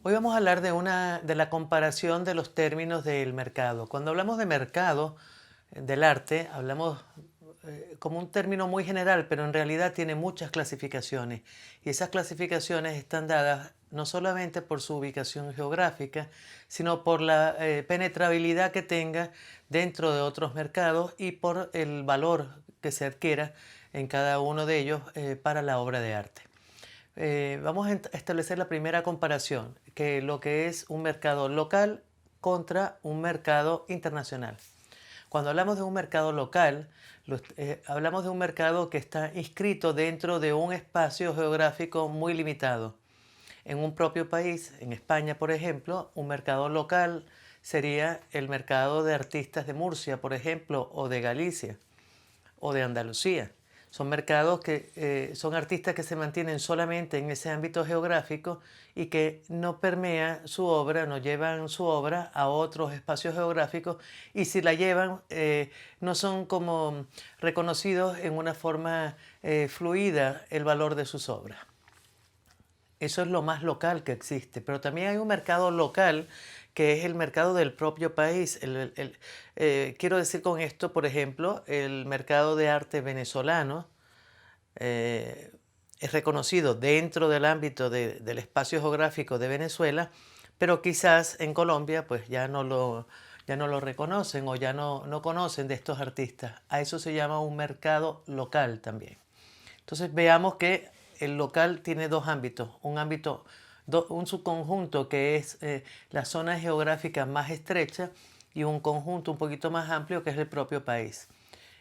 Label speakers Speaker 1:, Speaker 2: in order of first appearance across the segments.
Speaker 1: Hoy vamos a hablar de la comparación de los términos del mercado. Cuando hablamos de mercado del arte, hablamos como un término muy general, pero en realidad tiene muchas clasificaciones. Y esas clasificaciones están dadas no solamente por su ubicación geográfica, sino por la penetrabilidad que tenga dentro de otros mercados y por el valor que se adquiera en cada uno de ellos para la obra de arte. Vamos a establecer la primera comparación, que lo que es un mercado local contra un mercado internacional. Cuando hablamos de un mercado local, hablamos de un mercado que está inscrito dentro de un espacio geográfico muy limitado. En un propio país, en España por ejemplo, un mercado local sería el mercado de artistas de Murcia, por ejemplo, o de Galicia o de Andalucía. Son mercados que son artistas que se mantienen solamente en ese ámbito geográfico y que no permea su obra, no llevan su obra a otros espacios geográficos, y si la llevan no son como reconocidos en una forma fluida el valor de sus obras. Eso es lo más local que existe, pero también hay un mercado local que es el mercado del propio país. Quiero decir con esto, por ejemplo, el mercado de arte venezolano eh, es reconocido dentro del ámbito del espacio geográfico de Venezuela, pero quizás en Colombia pues ya no lo reconocen o ya no conocen de estos artistas. A eso se llama un mercado local también. Entonces veamos que el local tiene dos ámbitos, un subconjunto que es la zona geográfica más estrecha y un conjunto un poquito más amplio que es el propio país.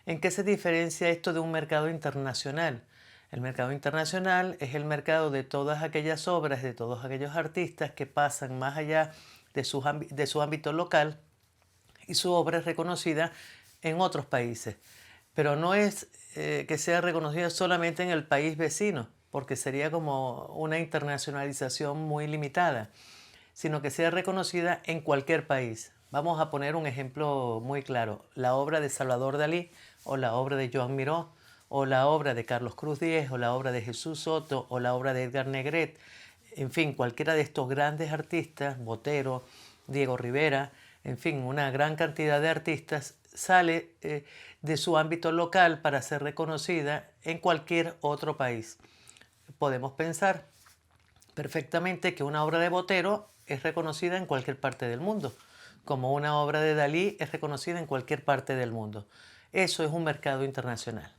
Speaker 1: ¿En qué se diferencia esto de un mercado internacional? El mercado internacional es el mercado de todas aquellas obras, de todos aquellos artistas que pasan más allá de su ámbito local y su obra es reconocida en otros países. Pero no es que sea reconocida solamente en el país vecino, porque sería como una internacionalización muy limitada, sino que sea reconocida en cualquier país. Vamos a poner un ejemplo muy claro: la obra de Salvador Dalí, o la obra de Joan Miró, o la obra de Carlos Cruz Diez, o la obra de Jesús Soto, o la obra de Edgar Negret. En fin, cualquiera de estos grandes artistas, Botero, Diego Rivera, en fin, una gran cantidad de artistas sale de su ámbito local para ser reconocida en cualquier otro país. Podemos pensar perfectamente que una obra de Botero es reconocida en cualquier parte del mundo, como una obra de Dalí es reconocida en cualquier parte del mundo. Eso es un mercado internacional.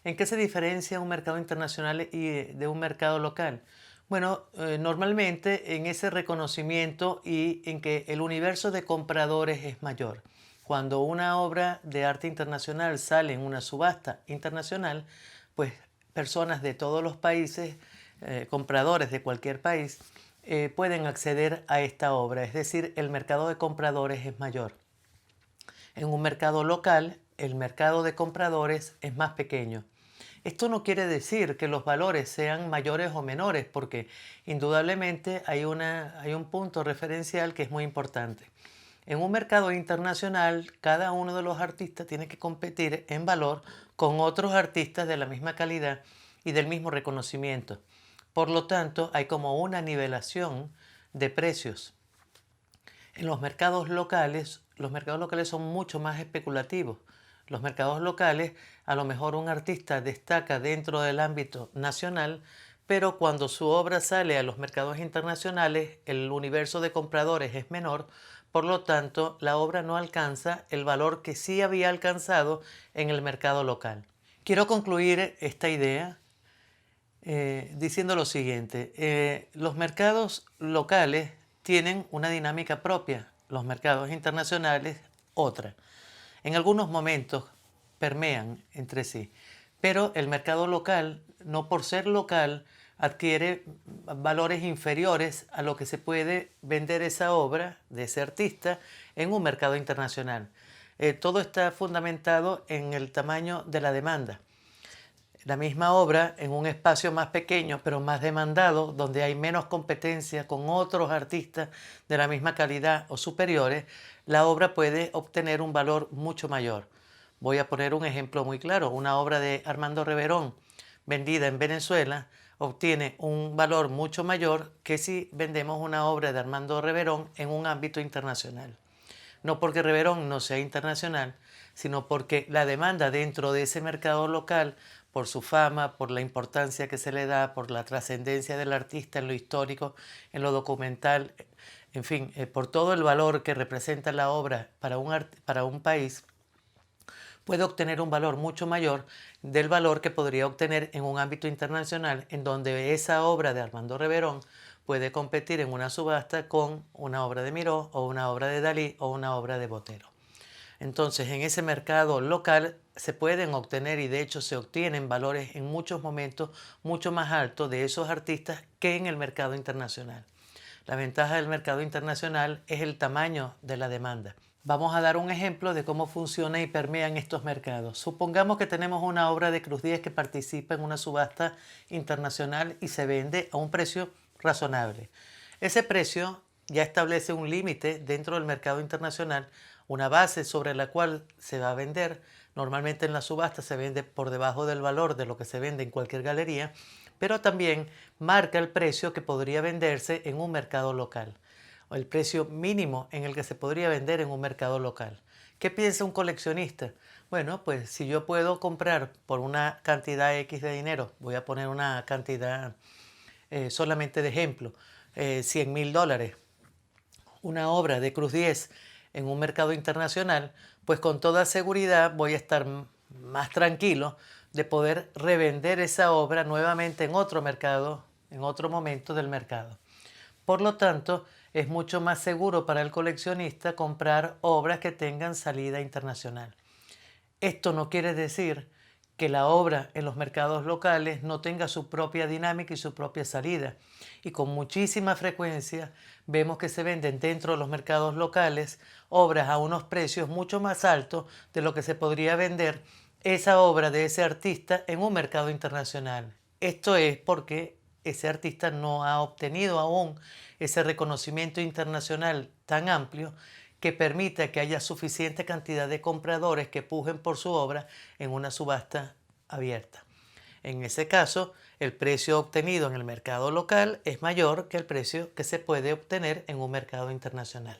Speaker 1: ¿En qué se diferencia un mercado internacional y de un mercado local? Bueno, normalmente en ese reconocimiento y en que el universo de compradores es mayor. Cuando una obra de arte internacional sale en una subasta internacional, pues personas de todos los países, compradores de cualquier país, pueden acceder a esta obra, es decir, el mercado de compradores es mayor. En un mercado local, el mercado de compradores es más pequeño. Esto no quiere decir que los valores sean mayores o menores, porque indudablemente hay un punto referencial que es muy importante. En un mercado internacional, cada uno de los artistas tiene que competir en valor con otros artistas de la misma calidad y del mismo reconocimiento. Por lo tanto, hay como una nivelación de precios. En los mercados locales son mucho más especulativos. Los mercados locales, a lo mejor un artista destaca dentro del ámbito nacional, pero cuando su obra sale a los mercados internacionales, el universo de compradores es menor, por lo tanto, la obra no alcanza el valor que sí había alcanzado en el mercado local. Quiero concluir esta idea diciendo lo siguiente: los mercados locales tienen una dinámica propia, los mercados internacionales otra. En algunos momentos permean entre sí, pero el mercado local, no por ser local, adquiere valores inferiores a lo que se puede vender esa obra de ese artista en un mercado internacional. Todo está fundamentado en el tamaño de la demanda. La misma obra en un espacio más pequeño pero más demandado, donde hay menos competencia con otros artistas de la misma calidad o superiores, la obra puede obtener un valor mucho mayor. Voy a poner un ejemplo muy claro: una obra de Armando Reverón vendida en Venezuela obtiene un valor mucho mayor que si vendemos una obra de Armando Reverón en un ámbito internacional. No porque Reverón no sea internacional, sino porque la demanda dentro de ese mercado local, por su fama, por la importancia que se le da, por la trascendencia del artista en lo histórico, en lo documental, en fin, por todo el valor que representa la obra para un país, puede obtener un valor mucho mayor del valor que podría obtener en un ámbito internacional, en donde esa obra de Armando Reverón puede competir en una subasta con una obra de Miró o una obra de Dalí o una obra de Botero. Entonces, en ese mercado local se pueden obtener, y de hecho se obtienen, valores en muchos momentos mucho más altos de esos artistas que en el mercado internacional. La ventaja del mercado internacional es el tamaño de la demanda. Vamos a dar un ejemplo de cómo funciona y permea en estos mercados. Supongamos que tenemos una obra de Cruz Diez que participa en una subasta internacional y se vende a un precio razonable. Ese precio ya establece un límite dentro del mercado internacional, una base sobre la cual se va a vender. Normalmente en la subasta se vende por debajo del valor de lo que se vende en cualquier galería, pero también marca el precio que podría venderse en un mercado local, o el precio mínimo en el que se podría vender en un mercado local. ¿Qué piensa un coleccionista? Bueno, pues si yo puedo comprar por una cantidad X de dinero, voy a poner una cantidad solamente de ejemplo, $100.000, una obra de Cruz Diez en un mercado internacional, pues con toda seguridad voy a estar más tranquilo de poder revender esa obra nuevamente en otro mercado, en otro momento del mercado. Por lo tanto, es mucho más seguro para el coleccionista comprar obras que tengan salida internacional. Esto no quiere decir que la obra en los mercados locales no tenga su propia dinámica y su propia salida. Y con muchísima frecuencia vemos que se venden dentro de los mercados locales obras a unos precios mucho más altos de lo que se podría vender esa obra de ese artista en un mercado internacional. Esto es porque ese artista no ha obtenido aún ese reconocimiento internacional tan amplio que permita que haya suficiente cantidad de compradores que pujen por su obra en una subasta abierta. En ese caso, el precio obtenido en el mercado local es mayor que el precio que se puede obtener en un mercado internacional.